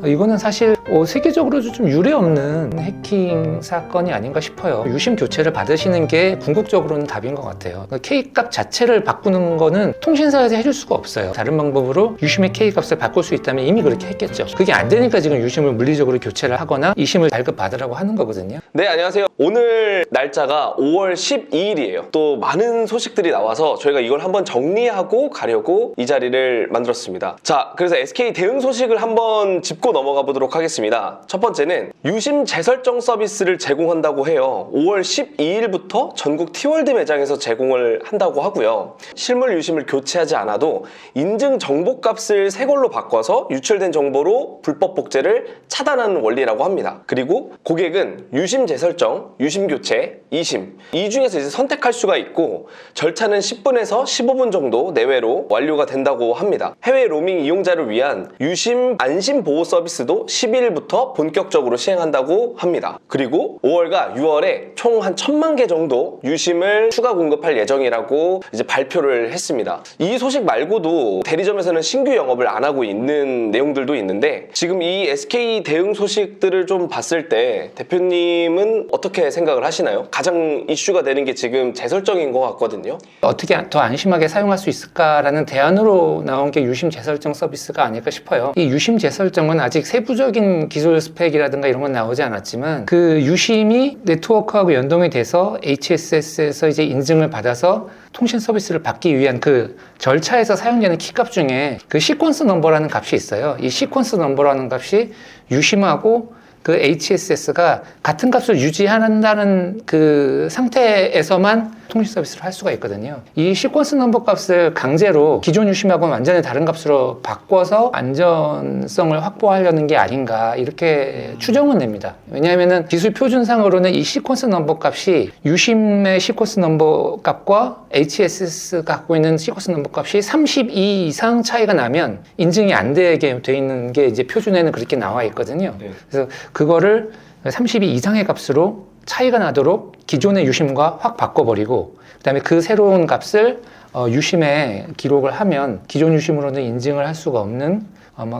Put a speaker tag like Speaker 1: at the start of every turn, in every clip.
Speaker 1: 이거는 사실 세계적으로도 좀 유례없는 해킹 사건이 아닌가 싶어요. 유심 교체를 받으시는 게 궁극적으로는 답인 것 같아요. K값 자체를 바꾸는 거는 통신사에서 해줄 수가 없어요. 다른 방법으로 유심의 K값을 바꿀 수 있다면 이미 그렇게 했겠죠. 그게 안 되니까 지금 유심을 물리적으로 교체를 하거나 이심을 발급받으라고 하는 거거든요.
Speaker 2: 네, 안녕하세요. 오늘 날짜가 5월 12일이에요. 또 많은 소식들이 나와서 저희가 이걸 한번 정리하고 가려고 이 자리를 만들었습니다. 자, 그래서 SK 대응 소식을 한번 짚고 넘어가 보도록 하겠습니다. 첫 번째는 유심 재설정 서비스를 제공한다고 해요. 5월 12일부터 전국 T월드 매장에서 제공을 한다고 하고요. 실물 유심을 교체하지 않아도 인증 정보값을 새 걸로 바꿔서 유출된 정보로 불법 복제를 차단하는 원리라고 합니다. 그리고 고객은 유심 재설정, 유심 교체, 이심 이 중에서 이제 선택할 수가 있고 절차는 10분에서 15분 정도 내외로 완료가 된다고 합니다. 해외 로밍 이용자를 위한 유심 안심 보호 서비스도 12일부터 본격적으로 시행한다고 합니다. 그리고 5월과 6월에 총 한 1000만 개 정도 유심을 추가 공급할 예정이라고 이제 발표를 했습니다. 이 소식 말고도 대리점에서는 신규 영업을 안 하고 있는 내용들도 있는데 지금 이 SK 대응 소식들을 좀 봤을 때 대표님은 어떻게 생각을 하시나요? 가장 이슈가 되는 게 지금 재설정인 것 같거든요.
Speaker 1: 어떻게 더 안심하게 사용할 수 있을까라는 대안으로 나온 게 유심 재설정 서비스가 아닐까 싶어요. 이 유심 재설정은 아직 세부적인 기술 스펙이라든가 이런 건 나오지 않았지만 그 유심이 네트워크하고 연동이 돼서 HSS에서 이제 인증을 받아서 통신 서비스를 받기 위한 그 절차에서 사용되는 키값 중에 그 시퀀스 넘버라는 값이 있어요. 이 시퀀스 넘버라는 값이 유심하고 그 HSS가 같은 값을 유지한다는 그 상태에서만 통신 서비스를 할 수가 있거든요. 이 시퀀스 넘버 값을 강제로 기존 유심하고는 완전히 다른 값으로 바꿔서 안전성을 확보하려는 게 아닌가 이렇게 추정은 됩니다. 왜냐하면 기술 표준상으로는 이 시퀀스 넘버 값이 유심의 시퀀스 넘버 값과 HSS가 갖고 있는 시퀀스 넘버 값이 32 이상 차이가 나면 인증이 안 되게 돼 있는 게 이제 표준에는 그렇게 나와 있거든요. 그래서 그거를 32 이상의 값으로 차이가 나도록 기존의 유심과 확 바꿔버리고 그다음에 그 새로운 값을 유심에 기록을 하면 기존 유심으로는 인증을 할 수가 없는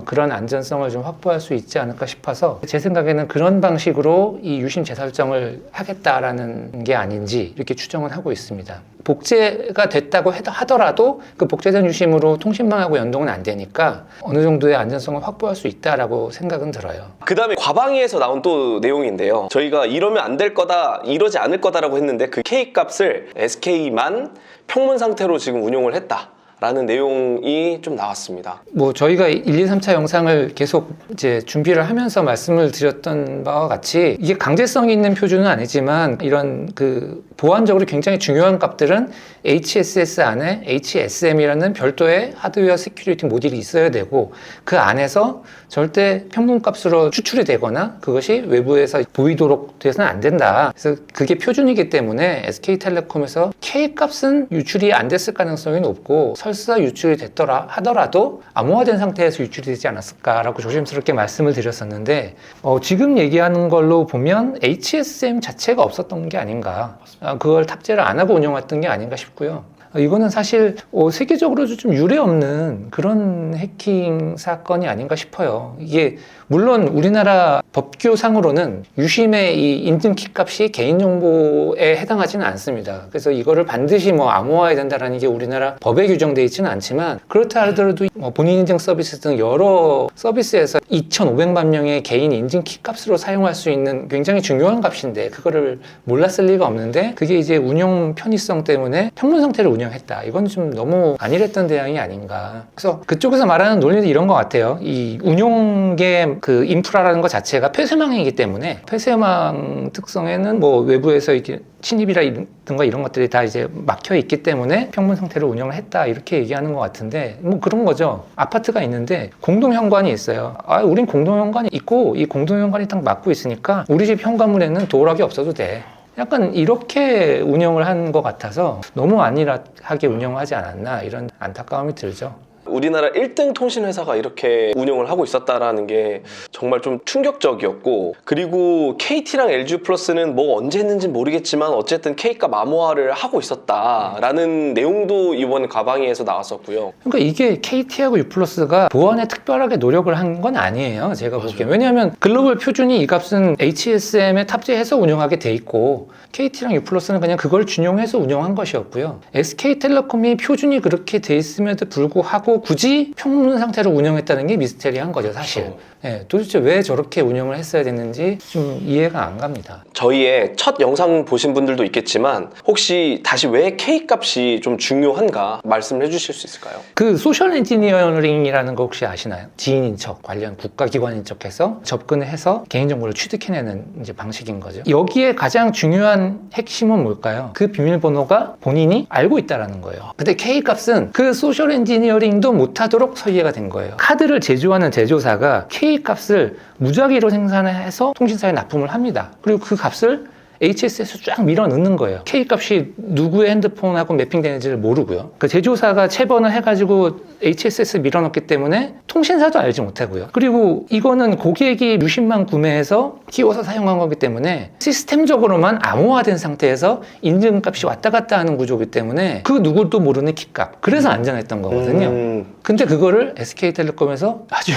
Speaker 1: 그런 안전성을 좀 확보할 수 있지 않을까 싶어서 제 생각에는 그런 방식으로 이 유심 재설정을 하겠다라는 게 아닌지 이렇게 추정을 하고 있습니다. 복제가 됐다고 하더라도 그 복제된 유심으로 통신망하고 연동은 안 되니까 어느 정도의 안전성을 확보할 수 있다라고 생각은 들어요.
Speaker 2: 그 다음에 과방위에서 나온 또 내용인데요. 저희가 이러면 안 될 거다, 이러지 않을 거다라고 했는데 그 K값을 SK만 평문 상태로 지금 운용을 했다. 라는 내용이 좀 나왔습니다.
Speaker 1: 저희가 1, 2, 3차 영상을 계속 이제 준비를 하면서 말씀을 드렸던 바와 같이 이게 강제성이 있는 표준은 아니지만 이런 그 보안적으로 굉장히 중요한 값들은 HSS 안에 HSM이라는 별도의 하드웨어 시큐리티 모듈이 있어야 되고 그 안에서 절대 평균값으로 추출이 되거나 그것이 외부에서 보이도록 돼서는 안 된다. 그래서 그게 표준이기 때문에 SK텔레콤에서 K값은 유출이 안 됐을 가능성이 높고 설사 유출이 됐더라 하더라도 암호화된 상태에서 유출이 되지 않았을까라고 조심스럽게 말씀을 드렸었는데 지금 얘기하는 걸로 보면 HSM 자체가 없었던 게 아닌가, 그걸 탑재를 안 하고 운영했던 게 아닌가 싶고요. 이거는 사실 세계적으로도 좀 유례없는 그런 해킹 사건이 아닌가 싶어요. 이게 물론 우리나라 법규상으로는 유심의 이 인증 키값이 개인정보에 해당하지는 않습니다. 그래서 이거를 반드시 암호화해야 된다는 게 우리나라 법에 규정되어 있지는 않지만 그렇다 하더라도 본인 인증 서비스 등 여러 서비스에서 2,500만 명의 개인 인증 키값으로 사용할 수 있는 굉장히 중요한 값인데 그거를 몰랐을 리가 없는데 그게 이제 운영 편의성 때문에 평문 상태를 운영했다. 이건 좀 너무 안일했던 대응이 아닌가. 그래서 그쪽에서 말하는 논리는 이런 것 같아요. 이 운용계 그 인프라라는 것 자체가 폐쇄망이기 때문에 폐쇄망 특성에는 외부에서 이렇게 침입이라든가 이런 것들이 다 이제 막혀 있기 때문에 평문 상태로 운영을 했다 이렇게 얘기하는 것 같은데 그런 거죠. 아파트가 있는데 공동 현관이 있어요. 우린 공동 현관이 있고 이 공동 현관이 딱 막고 있으니까 우리 집 현관문에는 도어락이 없어도 돼. 약간 이렇게 운영을 한 것 같아서 너무 안일하게 운영하지 않았나 이런 안타까움이 들죠.
Speaker 2: 우리나라 1등 통신회사가 이렇게 운영을 하고 있었다라는 게 정말 좀 충격적이었고, 그리고 KT랑 LG 플러스는 뭐 언제 했는지 모르겠지만 어쨌든 K값 암호화를 하고 있었다라는 내용도 이번 가방위에서 나왔었고요.
Speaker 1: 그러니까 이게 KT하고 U+가 보안에 특별하게 노력을 한 건 아니에요. 제가 보기엔. 왜냐하면 글로벌 표준이 이 값은 HSM에 탑재해서 운영하게 돼 있고 KT랑 U+는 그냥 그걸 준용해서 운영한 것이었고요. SK텔레콤이 표준이 그렇게 돼 있음에도 불구하고 굳이 평문 상태로 운영했다는 게 미스테리한 거죠, 사실.
Speaker 2: 그렇죠.
Speaker 1: 네, 도대체 왜 저렇게 운영을 했어야 됐는지 좀 이해가 안 갑니다.
Speaker 2: 저희의 첫 영상 보신 분들도 있겠지만 혹시 다시 왜 K값이 좀 중요한가 말씀을 해주실 수 있을까요?
Speaker 1: 그 소셜 엔지니어링이라는 거 혹시 아시나요? 지인인 척, 관련 국가기관인 척해서 접근을 해서 개인정보를 취득해내는 이제 방식인 거죠. 여기에 가장 중요한 핵심은 뭘까요? 그 비밀번호가 본인이 알고 있다는 거예요. 근데 K값은 그 소셜 엔지니어링도 못하도록 설계가 된 거예요. 카드를 제조하는 제조사가 K값을 무작위로 생산해서 통신사에 납품을 합니다. 그리고 그 값을 HS에서 쫙 밀어 넣는 거예요. K값이 누구의 핸드폰하고 매핑되는지를 모르고요. 그 제조사가 체번을 해가지고 HS에서 밀어 넣기 때문에 통신사도 알지 못하고요. 그리고 이거는 고객이 유심만 구매해서 끼워서 사용한 거기 때문에 시스템적으로만 암호화된 상태에서 인증값이 왔다 갔다 하는 구조이기 때문에 그 누구도 모르는 키값. 그래서 안전했던 거거든요. 근데 그거를 SK텔레콤에서 아주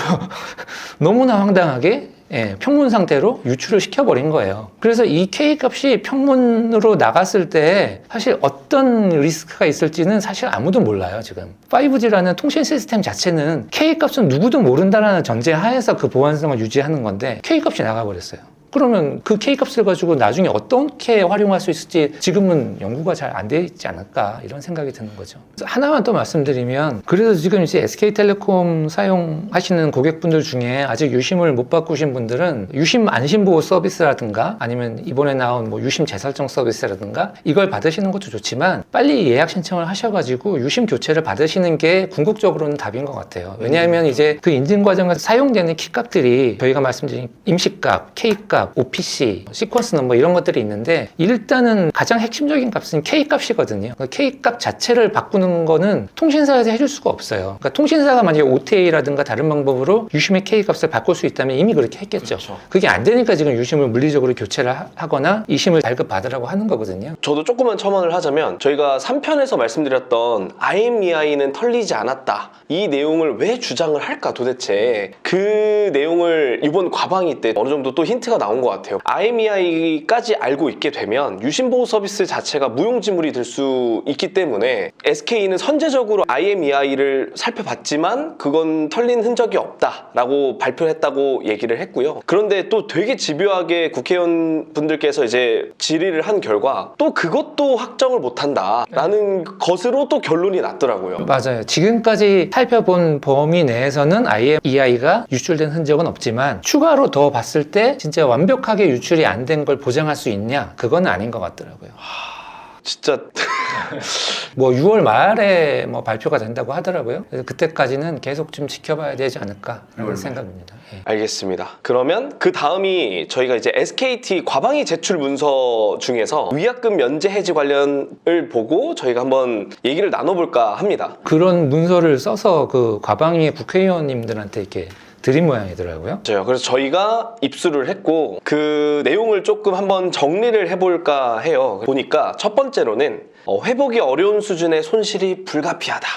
Speaker 1: 너무나 황당하게 평문 상태로 유출을 시켜버린 거예요. 그래서 이 K값이 평문으로 나갔을 때 사실 어떤 리스크가 있을지는 사실 아무도 몰라요, 지금. 5G라는 통신 시스템 자체는 K값은 누구도 모른다는 전제 하에서 그 보안성을 유지하는 건데 K값이 나가버렸어요. 그러면 그 K값을 가지고 나중에 어떻게 활용할 수 있을지 지금은 연구가 잘 안 돼 있지 않을까 이런 생각이 드는 거죠. 하나만 또 말씀드리면 그래서 지금 이제 SK텔레콤 사용하시는 고객분들 중에 아직 유심을 못 바꾸신 분들은 유심 안심보호 서비스라든가 아니면 이번에 나온 뭐 유심 재설정 서비스라든가 이걸 받으시는 것도 좋지만 빨리 예약 신청을 하셔가지고 유심 교체를 받으시는 게 궁극적으로는 답인 것 같아요. 왜냐하면 이제 그 인증 과정에서 사용되는 키값들이 저희가 말씀드린 임시값, K값, OPC, 시퀀스 넘버 이런 것들이 있는데 일단은 가장 핵심적인 값은 K값이거든요. K값 자체를 바꾸는 거는 통신사에서 해줄 수가 없어요. 그러니까 통신사가 만약에 OTA라든가 다른 방법으로 유심의 K값을 바꿀 수 있다면 이미 그렇게 했겠죠.
Speaker 2: 그렇죠.
Speaker 1: 그게 안 되니까 지금 유심을 물리적으로 교체를 하거나 이심을 발급받으라고 하는 거거든요.
Speaker 2: 저도 조금만 첨언을 하자면 저희가 3편에서 말씀드렸던 IMEI는 털리지 않았다. 이 내용을 왜 주장을 할까 도대체. 그 내용을 이번 과방위 때 어느 정도 또 힌트가 나온 것 같아요. IMEI까지 알고 있게 되면 유심보호 서비스 자체가 무용지물이 될 수 있기 때문에 SK는 선제적으로 IMEI를 살펴봤지만 그건 털린 흔적이 없다라고 발표했다고 얘기를 했고요. 그런데 또 되게 집요하게 국회의원분들께서 이제 질의를 한 결과 또 그것도 확정을 못한다라는 것으로 또 결론이 났더라고요.
Speaker 1: 맞아요. 지금까지 살펴본 범위 내에서는 IMEI가 유출된 흔적은 없지만 추가로 더 봤을 때 진짜 완벽하게 유출이 안 된 걸 보장할 수 있냐? 그건 아닌 것 같더라고요.
Speaker 2: 진짜
Speaker 1: 뭐 6월 말에 뭐 발표가 된다고 하더라고요. 그래서 그때까지는 계속 좀 지켜봐야 되지 않을까라는 생각입니다. 예.
Speaker 2: 알겠습니다. 그러면 그 다음이 저희가 이제 SKT 과방위 제출 문서 중에서 위약금 면제 해지 관련을 보고 저희가 한번 얘기를 나눠볼까 합니다.
Speaker 1: 그런 문서를 써서 그 과방위 국회의원님들한테 이렇게 드린 모양이더라고요.
Speaker 2: 맞아요. 그래서 저희가 입수를 했고 그 내용을 조금 한번 정리를 해볼까 해요. 보니까 첫 번째로는 회복이 어려운 수준의 손실이 불가피하다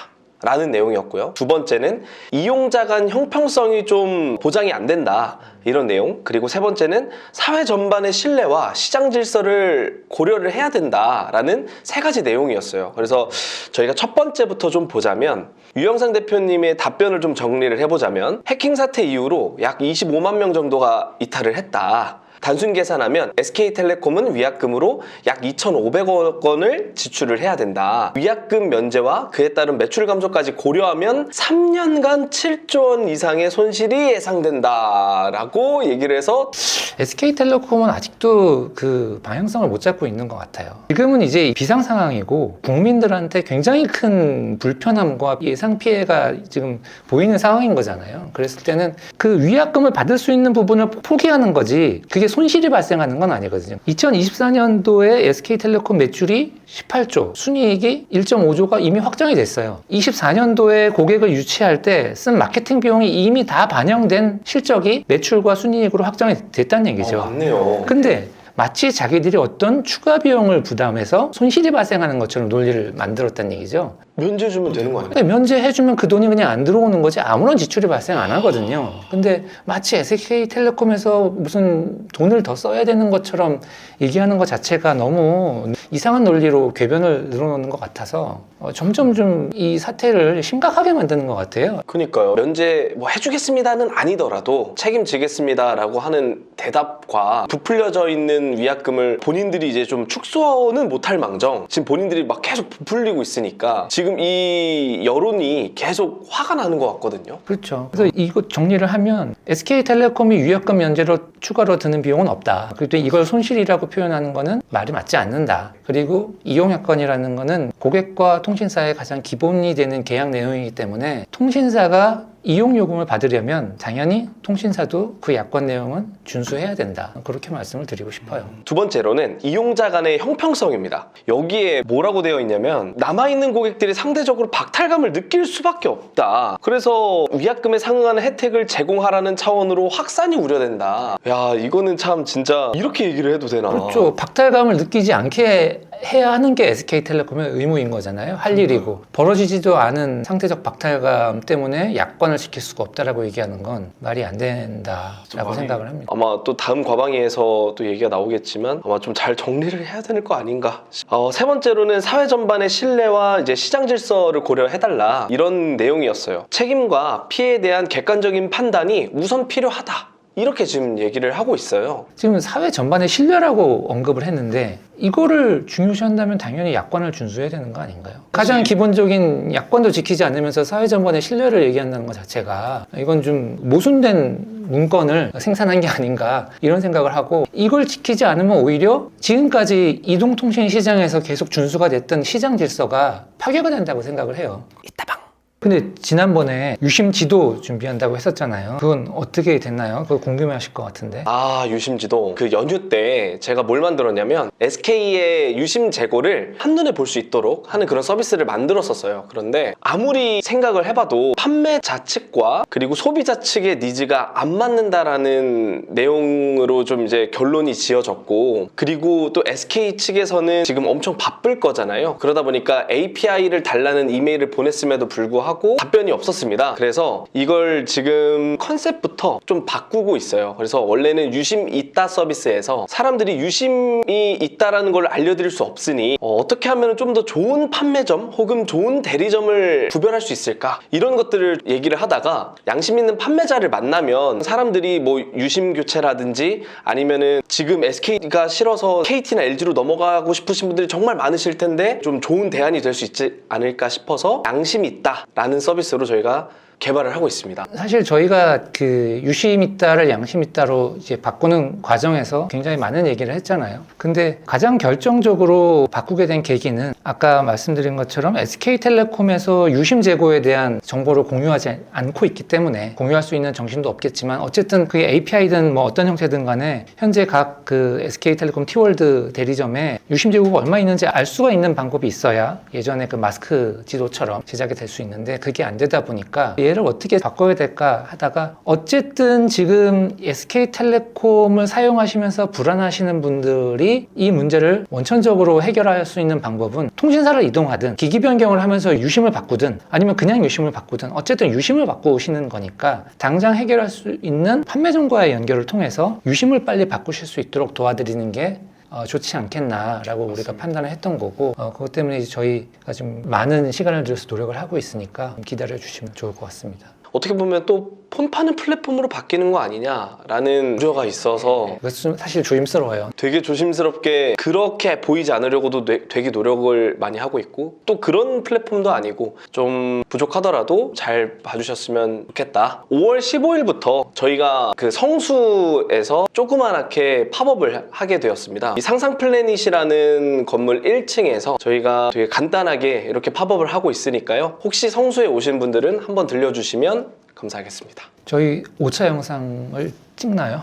Speaker 2: 라는 내용이었고요. 두 번째는 이용자 간 형평성이 좀 보장이 안 된다 이런 내용. 그리고 세 번째는 사회 전반의 신뢰와 시장 질서를 고려를 해야 된다라는 세 가지 내용이었어요. 그래서 저희가 첫 번째부터 좀 보자면 유영상 대표님의 답변을 좀 정리를 해보자면 해킹 사태 이후로 약 25만 명 정도가 이탈을 했다. 단순 계산하면 SK텔레콤은 위약금으로 약 2,500억 원을 지출을 해야 된다. 위약금 면제와 그에 따른 매출 감소까지 고려하면 3년간 7조 원 이상의 손실이 예상된다라고 얘기를 해서
Speaker 1: SK텔레콤은 아직도 그 방향성을 못 잡고 있는 것 같아요. 지금은 이제 비상 상황이고 국민들한테 굉장히 큰 불편함과 예상 피해가 지금 보이는 상황인 거잖아요. 그랬을 때는 그 위약금을 받을 수 있는 부분을 포기하는 거지 그게 손실이 발생하는 건 아니거든요. 2024년도에 SK텔레콤 매출이 18조, 순이익이 1.5조가 이미 확정이 됐어요. 24년도에 고객을 유치할 때 쓴 마케팅 비용이 이미 다 반영된 실적이 매출과 순이익으로 확정이 됐다는 얘기죠.
Speaker 2: 맞네요.
Speaker 1: 근데 마치 자기들이 어떤 추가 비용을 부담해서 손실이 발생하는 것처럼 논리를 만들었다는 얘기죠.
Speaker 2: 면제 주면 되는 거 아니에요?
Speaker 1: 근데 면제해주면 그 돈이 그냥 안 들어오는 거지 아무런 지출이 발생 안 하거든요. 근데 마치 SK텔레콤에서 무슨 돈을 더 써야 되는 것처럼 얘기하는 것 자체가 너무 이상한 논리로 궤변을 늘어놓는 것 같아서 점점 좀 이 사태를 심각하게 만드는 것 같아요.
Speaker 2: 그러니까요. 면제 뭐 해주겠습니다는 아니더라도 책임지겠습니다라고 하는 대답과 부풀려져 있는 위약금을 본인들이 이제 좀 축소는 못할 망정 지금 본인들이 막 계속 부풀리고 있으니까 지금 이 여론이 계속 화가 나는 것 같거든요.
Speaker 1: 그렇죠. 그래서 이거 정리를 하면 SK텔레콤이 위약금 면제로 추가로 드는 비용은 없다. 그리고 이걸 손실이라고 표현하는 거는 말이 맞지 않는다. 그리고 이용약관이라는 거는 고객과 통신사의 가장 기본이 되는 계약 내용이기 때문에 통신사가 이용 요금을 받으려면 당연히 통신사도 그 약관 내용은 준수해야 된다. 그렇게 말씀을 드리고 싶어요.
Speaker 2: 두 번째로는 이용자 간의 형평성입니다. 여기에 뭐라고 되어 있냐면 남아있는 고객들이 상대적으로 박탈감을 느낄 수밖에 없다. 그래서 위약금에 상응하는 혜택을 제공하라는 차원으로 확산이 우려된다. 야, 이거는 참 진짜 이렇게 얘기를 해도 되나?
Speaker 1: 그렇죠. 박탈감을 느끼지 않게 해야 하는 게 SK텔레콤의 의무인 거잖아요. 할 일이고. 벌어지지도 않은 상대적 박탈감 때문에 약관을 지킬 수가 없다라고 얘기하는 건 말이 안 된다라고 생각을 합니다.
Speaker 2: 아마 또 다음 과방위에서 또 얘기가 나오겠지만 아마 좀 잘 정리를 해야 되는 거 아닌가. 세 번째로는 사회 전반의 신뢰와 이제 시장 질서를 고려해달라 이런 내용이었어요. 책임과 피해에 대한 객관적인 판단이 우선 필요하다. 이렇게 지금 얘기를 하고 있어요.
Speaker 1: 지금 사회 전반의 신뢰라고 언급을 했는데 이거를 중요시한다면 당연히 약관을 준수해야 되는 거 아닌가요? 가장 기본적인 약관도 지키지 않으면서 사회 전반의 신뢰를 얘기한다는 것 자체가 이건 좀 모순된 문건을 생산한 게 아닌가 이런 생각을 하고 이걸 지키지 않으면 오히려 지금까지 이동통신 시장에서 계속 준수가 됐던 시장 질서가 파괴가 된다고 생각을 해요. 이따방. 근데 지난번에 유심 지도 준비한다고 했었잖아요. 그건 어떻게 됐나요? 그거 궁금해하실 것 같은데.
Speaker 2: 유심지도 그 연휴 때 제가 뭘 만들었냐면 SK의 유심 재고를 한눈에 볼 수 있도록 하는 그런 서비스를 만들었었어요. 그런데 아무리 생각을 해봐도 판매자 측과 그리고 소비자 측의 니즈가 안 맞는다라는 내용으로 좀 이제 결론이 지어졌고, 그리고 또 SK 측에서는 지금 엄청 바쁠 거잖아요. 그러다 보니까 API를 달라는 이메일을 보냈음에도 불구하고 답변이 없었습니다. 그래서 이걸 지금 컨셉부터 좀 바꾸고 있어요. 그래서 원래는 유심 있다 서비스에서 사람들이 유심이 있다라는 걸 알려드릴 수 없으니 어떻게 하면 좀 더 좋은 판매점 혹은 좋은 대리점을 구별할 수 있을까, 이런 것들을 얘기를 하다가 양심 있는 판매자를 만나면 사람들이 뭐 유심 교체라든지 아니면은 지금 SK가 싫어서 KT나 LG로 넘어가고 싶으신 분들이 정말 많으실 텐데 좀 좋은 대안이 될 수 있지 않을까 싶어서 양심이 있다 라는 서비스로 저희가 개발을 하고 있습니다.
Speaker 1: 사실 저희가 그 유심 있다를 양심 있다로 이제 바꾸는 과정에서 굉장히 많은 얘기를 했잖아요. 근데 가장 결정적으로 바꾸게 된 계기는 아까 말씀드린 것처럼 SK텔레콤에서 유심 재고에 대한 정보를 공유하지 않고 있기 때문에 공유할 수 있는 정신도 없겠지만 어쨌든 그게 API든 뭐 어떤 형태든 간에 현재 각 그 SK텔레콤 T월드 대리점에 유심 재고가 얼마 있는지 알 수가 있는 방법이 있어야 예전에 그 마스크 지도처럼 제작이 될 수 있는데 그게 안 되다 보니까 얘를 어떻게 바꿔야 될까 하다가 어쨌든 지금 SK텔레콤을 사용하시면서 불안하시는 분들이 이 문제를 원천적으로 해결할 수 있는 방법은 통신사를 이동하든 기기 변경을 하면서 유심을 바꾸든 아니면 그냥 유심을 바꾸든 어쨌든 유심을 바꾸시는 거니까 당장 해결할 수 있는 판매점과의 연결을 통해서 유심을 빨리 바꾸실 수 있도록 도와드리는 게 좋지 않겠나라고 우리가 판단을 했던 거고 그것 때문에 이제 저희가 좀 많은 시간을 들여서 노력을 하고 있으니까 기다려 주시면 좋을 것 같습니다.
Speaker 2: 어떻게 보면 또 폰 파는 플랫폼으로 바뀌는 거 아니냐라는 우려가 있어서
Speaker 1: 그것은 사실 조심스러워요.
Speaker 2: 되게 조심스럽게 그렇게 보이지 않으려고도 되게 노력을 많이 하고 있고, 또 그런 플랫폼도 아니고 좀 부족하더라도 잘 봐주셨으면 좋겠다. 5월 15일부터 저희가 그 성수에서 조그만하게 팝업을 하게 되었습니다. 이 상상플래닛이라는 건물 1층에서 저희가 되게 간단하게 이렇게 팝업을 하고 있으니까요. 혹시 성수에 오신 분들은 한번 들려주시면 감사하겠습니다.
Speaker 1: 저희 5차 영상을 찍나요?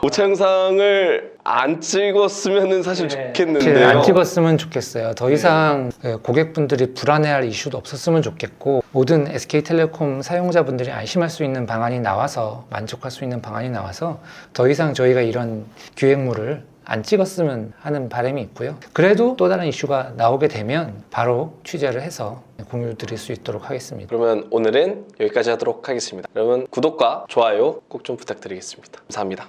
Speaker 2: 5차 영상을 안 찍었으면 사실
Speaker 1: 사실
Speaker 2: 좋겠는데요.
Speaker 1: 안 찍었으면 좋겠어요. 더 이상 고객분들이 불안해할 이슈도 없었으면 좋겠고 모든 SK텔레콤 사용자분들이 안심할 수 있는 방안이 나와서 만족할 수 있는 방안이 나와서 더 이상 저희가 이런 기획물을 안 찍었으면 하는 바람이 있고요. 그래도 또 다른 이슈가 나오게 되면 바로 취재를 해서 공유 드릴 수 있도록 하겠습니다.
Speaker 2: 그러면 오늘은 여기까지 하도록 하겠습니다. 여러분 구독과 좋아요 꼭 좀 부탁드리겠습니다. 감사합니다.